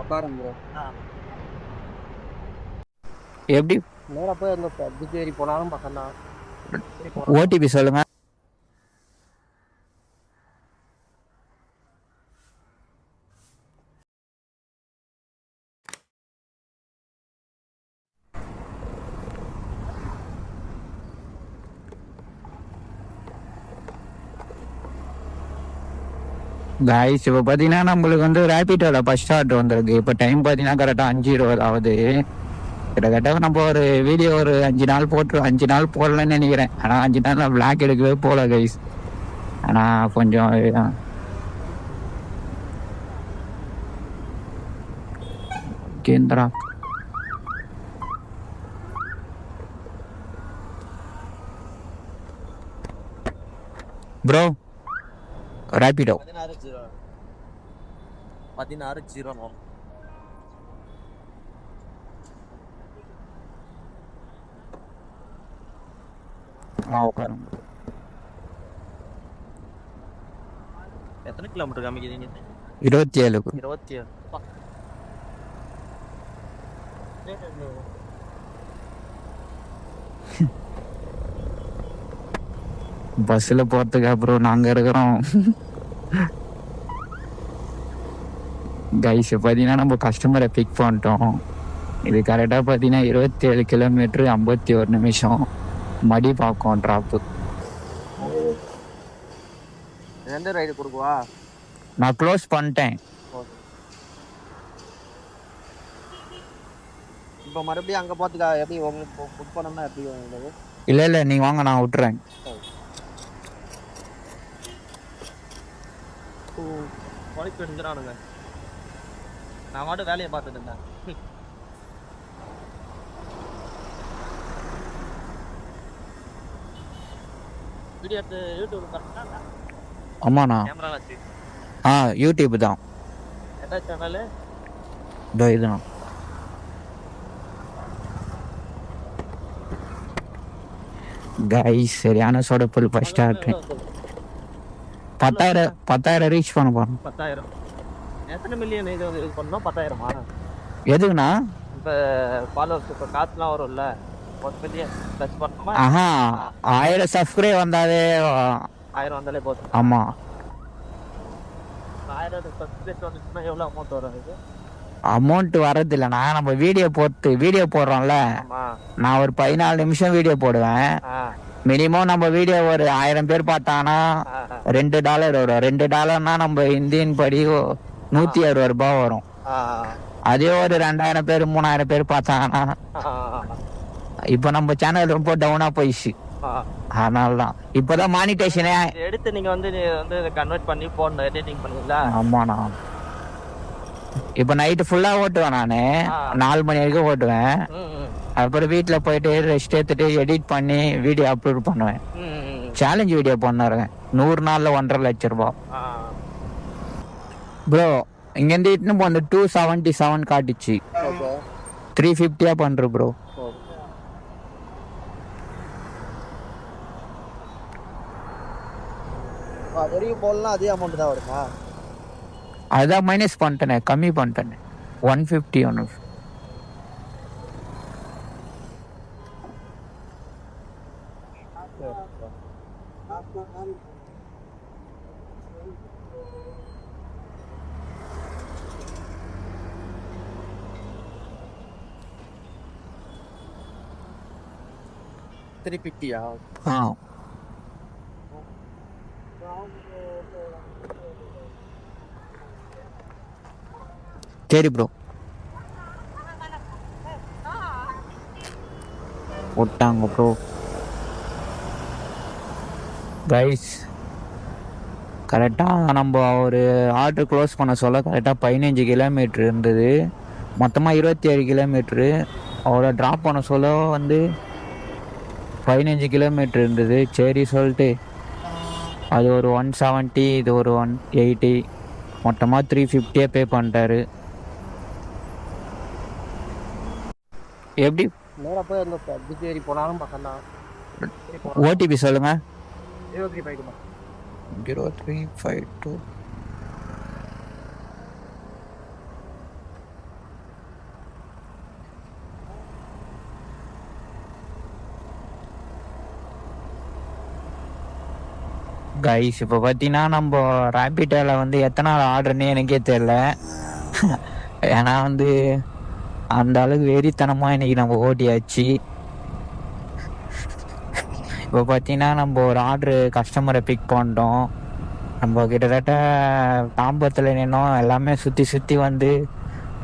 உட்காரம் bro. எப்படி நேராக போய் அந்த பிரிட்ஜ் ஏறி போனாலும் பக்கம் தான். ஓடிபி சொல்லுங்க. கைஸ் இப்போ பார்த்தீங்கன்னா நம்மளுக்கு வந்து ரேபிட்டோவில் ஃபர்ஸ்ட் ஆர்டர் வந்திருக்கு. இப்போ டைம் பார்த்தீங்கன்னா கரெக்டாக 5:20 ஆகுது. கிட்டத்தட்ட நம்ம ஒரு வீடியோ ஒரு 5 நாள் போட்டு 5 நாள் போடலன்னு நினைக்கிறேன். ஆனால் 5 நாள் நான் பிளாக் எடுக்கவே போகல கைஸ். ஆனால் கொஞ்சம் கேந்திரா ப்ரோ ரேபிடோ 16:0 உட்காரும். எத்தனை கிலோமீட்டர் காமிக்கிறீங்க? 27. 27. பஸ்ஸில் போகிறதுக்கு அப்புறம் நாங்கள் இருக்கிறோம் கைஸ். பார்த்தீங்கன்னா நம்ம கஸ்டமரை பிக் பண்ணிட்டோம். இது கரெக்டாக பார்த்தீங்கன்னா 27 கிலோமீட்டரு 51 நிமிஷம். மடி பார்க்கும் ட்ராப்பு. எந்த ரைடு கொடுக்குவா? நான் க்ளோஸ் பண்ணிட்டேன். இப்போ மறுபடியும் அங்கே பார்த்துக்கா எப்படி உங்களுக்கு புக் பண்ணணும்னா எப்படி உங்களுக்கு? இல்லை நீங்கள் வாங்க, நான் விட்டுறேன். குறைப்பு எடுத்துறானுங்க. நான் மட்டும் வேலையை பார்த்துட்டு இருந்தேன். வீடியோ எடுத்து யூடியூப் பார்த்தா? ஆமாண்ணா. கேமரா வச்சு யூடியூப் தான். என்ன சேனலு? இதோ இதுண்ணா. கைஸ் சரியான சொடப்புல் ஃபர்ஸ்ட் ஆர்டர். 10,000 ரீச் பண்ண போகிறோம். 10,000. எத்தனை மில்லியன் இது பண்ணோம்? 10,000-ஆ? எதுக்குண்ணா? இப்போ ஃபாலோவர்ஸ் இப்போ காசுலாம் வரும்ல, 1 மில்லியன் ப்ளஸ் பண்ணோமா? 1000 சப்ஸ்கிரைப் வந்தாலே 1000 வந்தாலே போதும். ஆமாம். 1000 சப்ஸ்கிரைப் வந்துச்சுன்னா எவ்வளோ அமௌண்ட் வரும்? இது அமௌண்ட் வரதில்லைண்ணா. நம்ம வீடியோ போடுறோம்ல, நான் ஒரு 14 நிமிஷம் வீடியோ போடுவேன். மினிமம் நம்ம வீடியோ ஒரு 1000 பேர் பார்த்தாங்கன்னா $2 வரும். $2 நம்ம இந்தியன் படி 160 ரூபாய் வரும். அதே ஒரு 2000 பேர் 3000 பேர் பார்த்தாங்கன்னா இப்போ நம்ம சேனல் ரொம்ப டவுனா போயிடுச்சு. அதனாலதான் இப்பதான் மானிட்டேஷனே எடுத்து நீங்க வந்து கன்வெர்ட் பண்ணி போடணும், எடிட்டிங் பண்ணுவீங்களா? ஆமாண்ணா. இப்போ நைட்டு ஃபுல்லா ஓட்டுவேன். நானு 4 மணி வரைக்கும் ஓட்டுவேன். அப்புறம் வீட்டுல போயிட்டு ரெஸ்ட் எடுத்துட்டு எடிட் பண்ணி வீடியோ அப்லோட் பண்ணுவேன். சேலஞ்ச் வீடியோ பண்ணுறேன். 100 நாள்ல 1.5 லட்சம் ரூபாய் ப்ரோ. இங்கேருந்து இட்டுன்னு போன 277 காட்டுச்சு. 350 பண்ற ப்ரோ. போடலாம் அதே அமௌண்ட் தான் வருமா? அதான் மைனஸ் பண்ணிட்டேனே, கம்மி பண்ணிட்டேனே. 150 ஒன்று. சரி ப்ரோ. போட்டாங்க ப்ரோ. கைஸ் கரெக்டாக நம்ம ஒரு ஆர்டர் க்ளோஸ் பண்ண சொல்ல கரெக்டாக 15 கிலோமீட்ரு இருந்தது. மொத்தமாக 27 கிலோமீட்ரு. அவரை ட்ராப் பண்ண சொல்ல வந்து 15 கிலோமீட்ரு இருந்தது. சரி சொல்லிட்டு அது ஒரு 170, இது ஒரு 180, மொத்தமாக 350 பே பண்ணிட்டாரு. எப்படி நேராக போய் அந்த பிரிட்ஜ் ஏறி போனாலும் பக்கம் தான். ஓடிபி சொல்லுங்க. 0352. 0352 கைஸ் இப்போ பார்த்தீங்கன்னா நம்ம ரேபிட்டோவில் வந்து எத்தனை நாள் ஆர்டர்னே எனக்கே தெரில. ஏன்னா வந்து அந்த அளவுக்கு வெறித்தனமாக இன்னைக்கு நம்ம ஓட்டியாச்சு. இப்போ பார்த்தீங்கன்னா நம்ம ஒரு ஆர்டரு கஸ்டமரை பிக் பண்ணிட்டோம். நம்ம கிட்டத்தட்ட தாம்பரத்தில் நின்னோம். எல்லாமே சுற்றி சுற்றி வந்து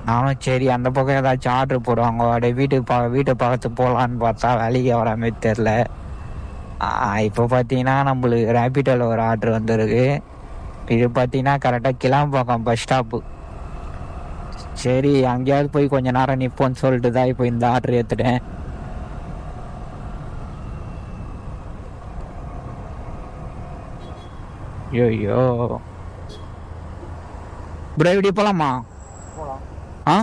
நானும் சரி அந்த பக்கம் ஏதாச்சும் ஆர்டர் போடுவாங்க அப்படியே வீட்டை பார்த்து போகலான்னு பார்த்தா வேலைக்கு வர மாதிரி தெரில. இப்போ பார்த்தீங்கன்னா நம்மளுக்கு ரேபிட்டோவில் ஒரு ஆர்டர் வந்துருக்கு. இது பார்த்தீங்கன்னா கரெக்டாக கிளாம்பாக்கம் பஸ் ஸ்டாப்பு. சரி அங்கேயாவது போய் கொஞ்ச நேரம் நிற்போன்னு சொல்லிட்டு தான் இப்போ இந்த ஆர்டர் ஏற்றுட்டேன். ஐயோ ப்ரோ இப்படி போகலாமா? போகலாம். ஆ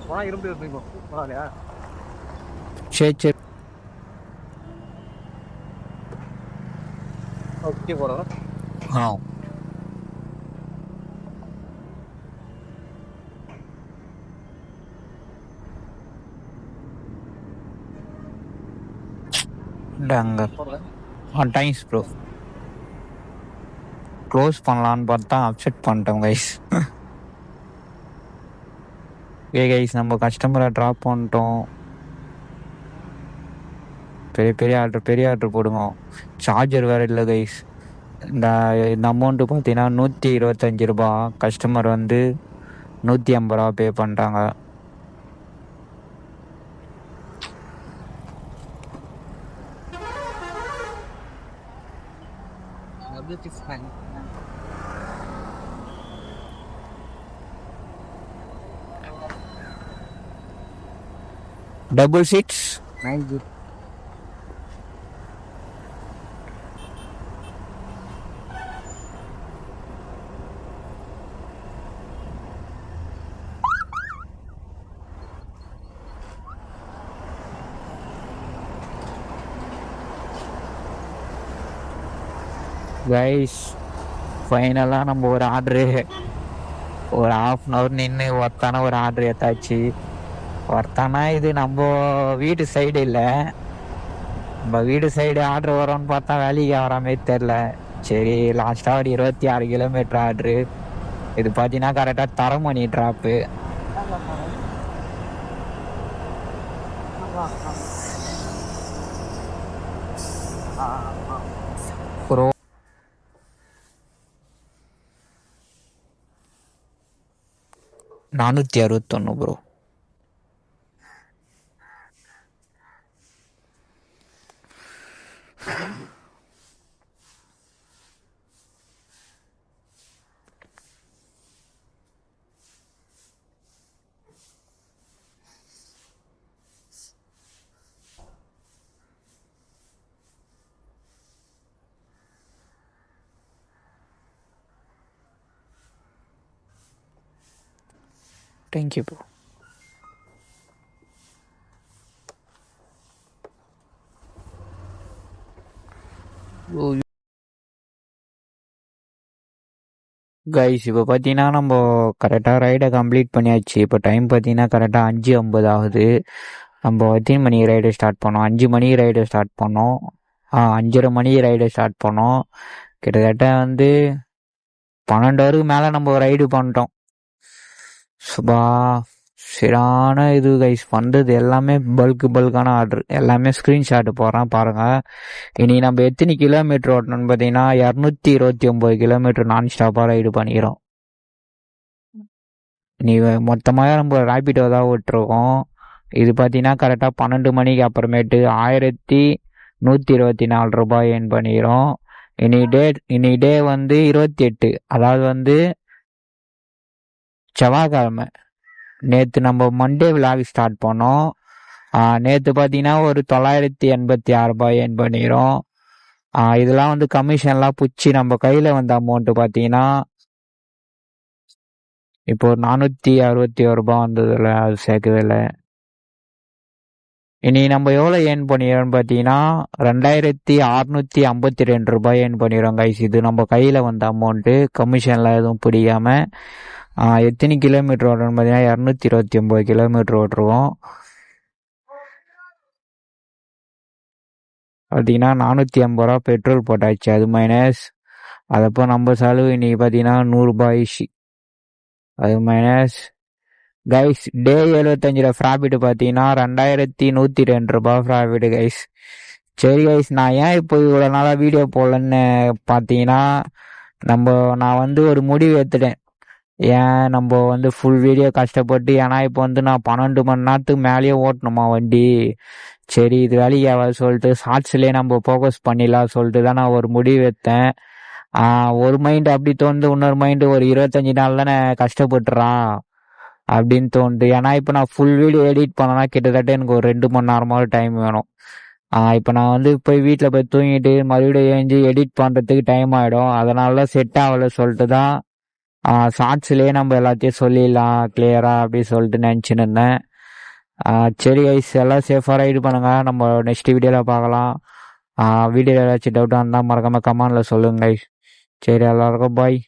போனால் இரும்பு எடுத்துக்கோ. போகலையா? சரி சரி ஓகே போகிறோம். ஆ அங்கே டைம்ஸ் ப்ரோ க்ளோஸ் பண்ணலான்னு பார்த்தா அப்செட் பண்ணிட்டோம் கைஸ். கைஸ் நம்ம கஸ்டமரை ட்ராப் பண்ணிட்டோம். பெரிய ஆர்டர் போடுங்க. சார்ஜர் வேறு இல்லை கைஸ். இந்த அமௌண்ட்டு பார்த்தீங்கன்னா 125 ரூபா. கஸ்டமர் வந்து 150 ரூபா பே பண்ணிட்டாங்க. டபுள் சீட்ஸ் 9 கைஸ் ஃபைனலாக நம்ம ஒரு ஆர்டரு ஒரு 1/2 hour நின்று ஒர்த்தான ஒரு ஆர்டர் ஏற்றாச்சு. ஒர்த்தானா இது நம்ம வீட்டு சைடு இல்லை. நம்ம வீடு சைடு ஆர்டர் வரோன்னு பார்த்தா வேலைக்கு வர மாதிரி தெரில. சரி லாஸ்ட்டாக ஒரு 26 கிலோமீட்டர் ஆர்டரு. இது பார்த்தீங்கன்னா கரெக்டாக Taramani drop. Bro 461 bro. Thank you bro. Guys இப்போ பார்த்தீங்கன்னா நம்ம கரெக்டாக ரைடை கம்ப்ளீட் பண்ணியாச்சு. இப்போ டைம் பார்த்தீங்கன்னா கரெக்டாக 5:50 ஆகுது. நம்ம எத்தனை மணிக்கு ரைடை ஸ்டார்ட் பண்ணோம்? 5 மணிக்கு ரைடை ஸ்டார்ட் பண்ணோம். 5:30 மணிக்கு ரைடை ஸ்டார்ட் பண்ணோம். கிட்டத்தட்ட வந்து 12 ஹவருக்கு மேலே நம்ம ரைடு பண்ணிட்டோம். சுபா சரியான இது கைஸ். வந்தது எல்லாமே பல்கான ஆர்டர். எல்லாமே ஸ்க்ரீன்ஷாட்டு போடுறேன் பாருங்கள். இனி நம்ம எத்தனை கிலோமீட்டர் ஓட்டணும்னு பார்த்தீங்கன்னா 229 கிலோமீட்டர் நான் ஸ்டாப்பாக ரைடு பண்ணிக்கிறோம். நீ மொத்தமாக நம்ம ரேபிடோ தான் ஓட்டிருக்கோம். இது பார்த்தீங்கன்னா கரெக்டாக 12 மணிக்கு அப்புறமேட்டு 1124 ரூபாய் ஏர்ன் பண்ணிக்கிறோம். இனி டே வந்து 28, அதாவது வந்து செவ்வாய்க்கிழமை. நேற்று நம்ம மண்டே விலாக் ஸ்டார்ட் பண்ணோம். நேற்று பார்த்தீங்கன்னா ஒரு 986 ரூபாய் ஏர்ன் பண்ணிக்கிறோம். இதெல்லாம் வந்து கமிஷன்லாம் பிடிச்சி நம்ம கையில் வந்த அமௌண்ட்டு பார்த்தீங்கன்னா இப்போ ஒரு 461 ரூபாய் வந்ததில்ல, அது சேர்க்கவே இல்லை. இனி நம்ம எவ்வளோ ஏர்ன் பண்ணிடுறோம்னு பார்த்தீங்கன்னா 2652 ரூபாய் ஏர்ன் பண்ணிடுறோம் கைஸ். இது நம்ம கையில் வந்த அமௌண்ட்டு, கமிஷனில் எதுவும் பிடிக்காமல். எத்தனை கிலோமீட்டர் ஓட்டுறோம்னு பார்த்தீங்கன்னா 229 கிலோமீட்டர் ஓட்டுருவோம். பார்த்தீங்கன்னா 450 ரூபா பெட்ரோல் போட்டாச்சு. அது மைனஸ் அதப்போ நம்ம செலவு இன்னைக்கு பார்த்தீங்கன்னா 100 ஆயிடுச்சு. அது மைனஸ் கைஸ் டே 75 ப்ராஃபிட் பார்த்தீங்கன்னா 2102 ப்ராஃபிட் கைஸ். சரி கைஸ், நான் ஏன் இப்போ இவ்வளோ நாளாக வீடியோ போடலன்னு பார்த்தீங்கன்னா நான் வந்து ஒரு முடிவு எடுத்துட்டேன். ஏன் நம்ம ஃபுல் வீடியோ கஷ்டப்பட்டு, ஏன்னா இப்போ நான் 12 மணி நேரத்துக்கு மேலேயே ஓட்டணுமா வண்டி. சரி இது வேலைக்கு ஆகாது சொல்லிட்டு ஷார்ட்ஸ்லேயே நம்ம ஃபோக்கஸ் பண்ணிடலாம் சொல்லிட்டு தான் நான் ஒரு முடிவு எடுத்தேன். ஒரு மைண்டு அப்படி தோணுது, இன்னொரு மைண்டு ஒரு 25 நாள் தானே கஷ்டப்பட்டுறான் அப்படின்னு தோணுது. ஏன்னா இப்போ நான் ஃபுல் வீடியோ எடிட் பண்ணனா கிட்டத்தட்ட எனக்கு ஒரு 2 மணி நேரமாவது டைம் வேணும். இப்போ நான் போய் வீட்டில் போய் தூங்கிட்டு மறுபடியும் ஏஞ்சி எடிட் பண்ணுறதுக்கு டைம் ஆகிடும். அதனால தான் செட் ஆகலை சொல்லிட்டு தான் ஷார்ட்ஸ்லேயே நம்ம எல்லாத்தையும் சொல்லிடலாம் கிளியராக அப்படி சொல்லிட்டு நினச்சின்னு இருந்தேன். சரி கைஸ், எல்லாம் சேஃபாக ரைடு பண்ணுங்க. நம்ம நெக்ஸ்ட் வீடியோவில் பார்க்கலாம். வீடியோவில் ஏதாச்சும் டவுட்டாக இருந்தால் மறக்காமல் கமெண்டில் சொல்லுங்க கைஸ். சரி எல்லாருக்கும் பாய்.